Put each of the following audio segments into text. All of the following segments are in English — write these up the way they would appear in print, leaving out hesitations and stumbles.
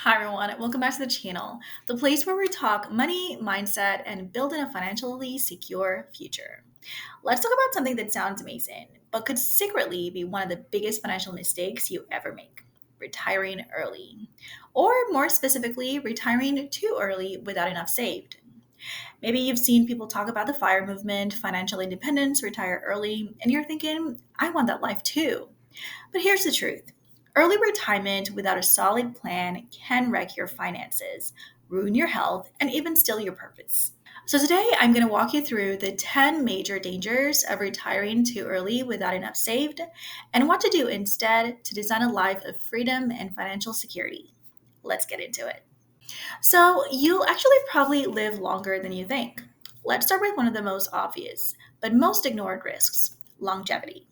Hi everyone, welcome back to the channel, the place where we talk money, mindset, and building a financially secure future. Let's talk about something that sounds amazing, but could secretly be one of the biggest financial mistakes you ever make: retiring early. Or more specifically, retiring too early without enough saved. Maybe you've seen people talk about the FIRE movement, financial independence, retire early, and you're thinking, I want that life too. But here's the truth: early retirement without a solid plan can wreck your finances, ruin your health, and even steal your purpose. So, today I'm going to walk you through the 10 major dangers of retiring too early without enough saved and what to do instead to design a life of freedom and financial security. Let's get into it. So, you'll actually probably live longer than you think. Let's start with one of the most obvious, but most ignored risks: longevity.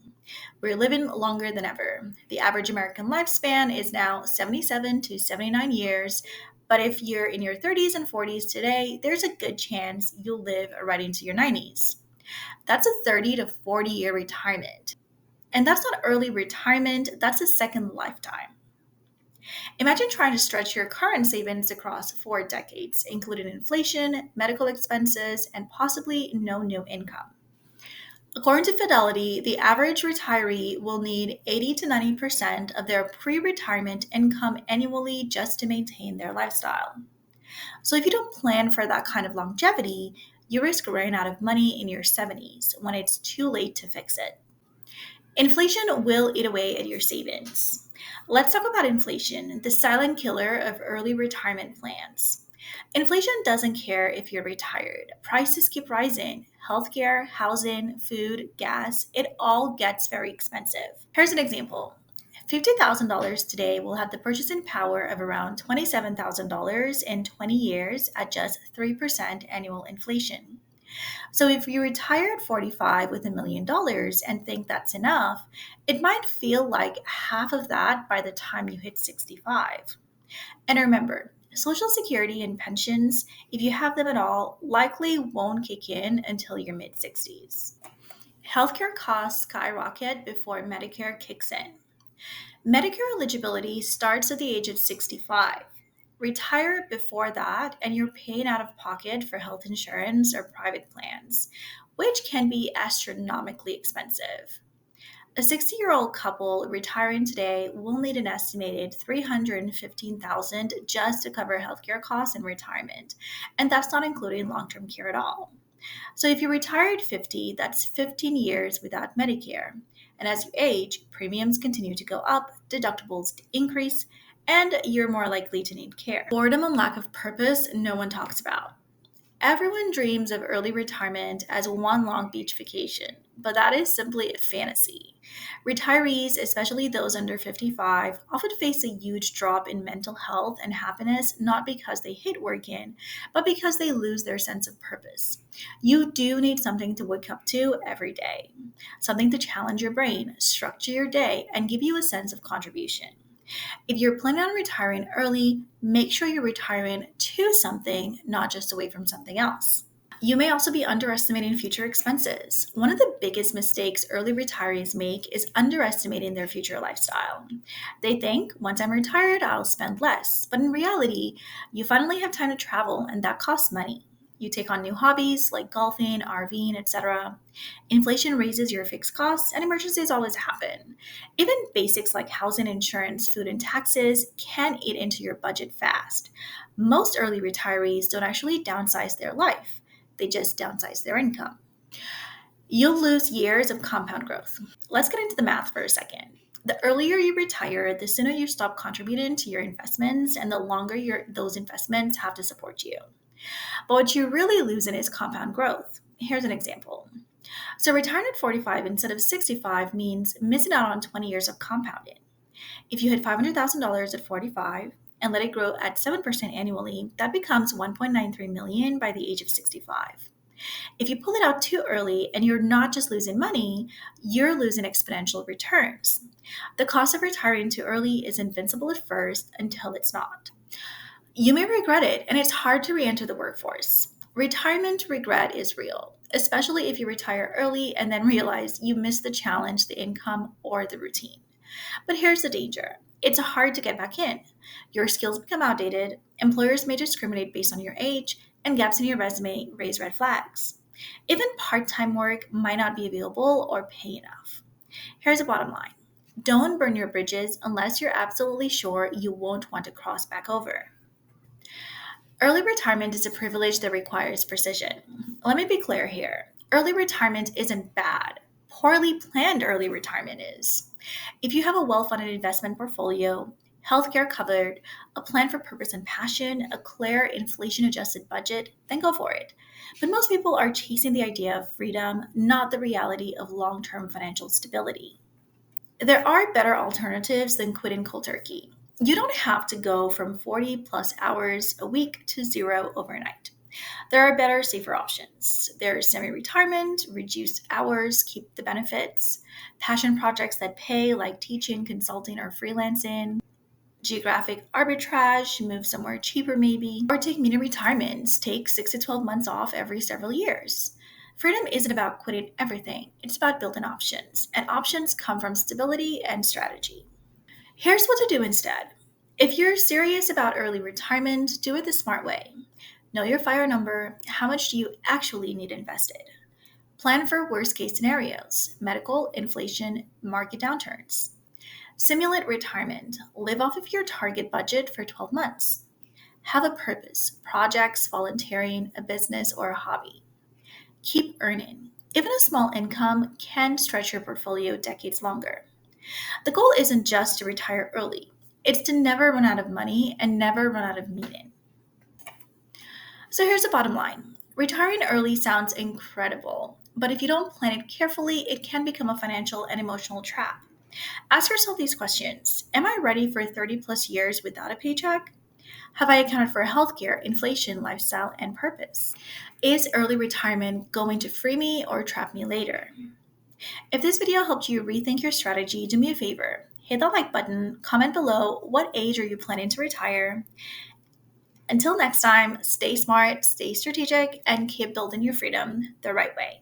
We're living longer than ever. The average American lifespan is now 77 to 79 years. But if you're in your 30s and 40s today, there's a good chance you'll live right into your 90s. That's a 30 to 40-year retirement. And that's not early retirement, that's a second lifetime. Imagine trying to stretch your current savings across 4 decades, including inflation, medical expenses, and possibly no new income. According to Fidelity, the average retiree will need 80 to 90% of their pre retirement income annually just to maintain their lifestyle. So, if you don't plan for that kind of longevity, you risk running out of money in your 70s when it's too late to fix it. Inflation will eat away at your savings. Let's talk about inflation, the silent killer of early retirement plans. Inflation doesn't care if you're retired. Prices keep rising. Healthcare, housing, food, gas, it all gets very expensive. Here's an example. $50,000 today will have the purchasing power of around $27,000 in 20 years at just 3% annual inflation. So if you retire at 45 with $1 million and think that's enough, it might feel like half of that by the time you hit 65. And remember, Social Security and pensions, if you have them at all, likely won't kick in until your mid 60s. Healthcare costs skyrocket before Medicare kicks in. Medicare eligibility starts at the age of 65. Retire before that, and you're paying out of pocket for health insurance or private plans, which can be astronomically expensive. A 60-year-old couple retiring today will need an estimated $315,000 just to cover healthcare costs in retirement, and that's not including long-term care at all. So if you retire at 50, that's 15 years without Medicare. And as you age, premiums continue to go up, deductibles increase, and you're more likely to need care. Boredom and lack of purpose, no one talks about. Everyone dreams of early retirement as one long beach vacation, but that is simply a fantasy. Retirees, especially those under 55, often face a huge drop in mental health and happiness, not because they hate working, but because they lose their sense of purpose. You do need something to wake up to every day, something to challenge your brain, structure your day, and give you a sense of contribution. If you're planning on retiring early, make sure you're retiring to something, not just away from something else. You may also be underestimating future expenses. One of the biggest mistakes early retirees make is underestimating their future lifestyle. They think, once I'm retired, I'll spend less. But in reality, you finally have time to travel, and that costs money. You take on new hobbies like golfing, RVing, etc. Inflation raises your fixed costs, and emergencies always happen. Even basics like housing, insurance, food, and taxes can eat into your budget fast. Most early retirees don't actually downsize their life, they just downsize their income. You'll lose years of compound growth. Let's get into the math for a second. The earlier you retire, the sooner you stop contributing to your investments, and the longer those investments have to support you. But what you're really losing is compound growth. Here's an example. So retiring at 45 instead of 65 means missing out on 20 years of compounding. If you hit $500,000 at 45 and let it grow at 7% annually, that becomes 1.93 million by the age of 65. If you pull it out too early and you're not just losing money, you're losing exponential returns. The cost of retiring too early is invincible at first until it's not. You may regret it, and it's hard to re-enter the workforce. Retirement regret is real, especially if you retire early and then realize you missed the challenge, the income, or the routine. But here's the danger. it's hard to get back in. Your skills become outdated, employers may discriminate based on your age, and gaps in your resume raise red flags. Even part time work might not be available or pay enough. Here's the bottom line: don't burn your bridges unless you're absolutely sure you won't want to cross back over. Early retirement is a privilege that requires precision. Let me be clear here: early retirement isn't bad. Poorly planned early retirement is. If you have a well funded investment portfolio, healthcare covered, a plan for purpose and passion, a clear inflation adjusted budget, then go for it. But most people are chasing the idea of freedom, not the reality of long term financial stability. There are better alternatives than quitting cold turkey. You don't have to go from 40 plus hours a week to zero overnight. There are better, safer options. There's semi retirement, reduced hours, keep the benefits, passion projects that pay, like teaching, consulting, or freelancing, geographic arbitrage, move somewhere cheaper maybe, or take mini retirements, take 6 to 12 months off every several years. Freedom isn't about quitting everything, it's about building options, and options come from stability and strategy. Here's what to do instead. If you're serious about early retirement, do it the smart way. Know your fire number. How much do you actually need invested? Plan for worst case scenarios: medical, inflation, market downturns. Simulate retirement. Live off of your target budget for 12 months. Have a purpose: projects, volunteering, a business, or a hobby. Keep earning. Even a small income can stretch your portfolio decades longer. The goal isn't just to retire early, it's to never run out of money and never run out of meaning. So here's the bottom line: retiring early sounds incredible, but if you don't plan it carefully, it can become a financial and emotional trap. Ask yourself these questions: am I ready for 30 plus years without a paycheck? Have I accounted for healthcare, inflation, lifestyle, and purpose? Is early retirement going to free me or trap me later? If this video helped you rethink your strategy, do me a favor. Hit the like button, comment below what age are you planning to retire. Until next time, stay smart, stay strategic, and keep building your freedom the right way.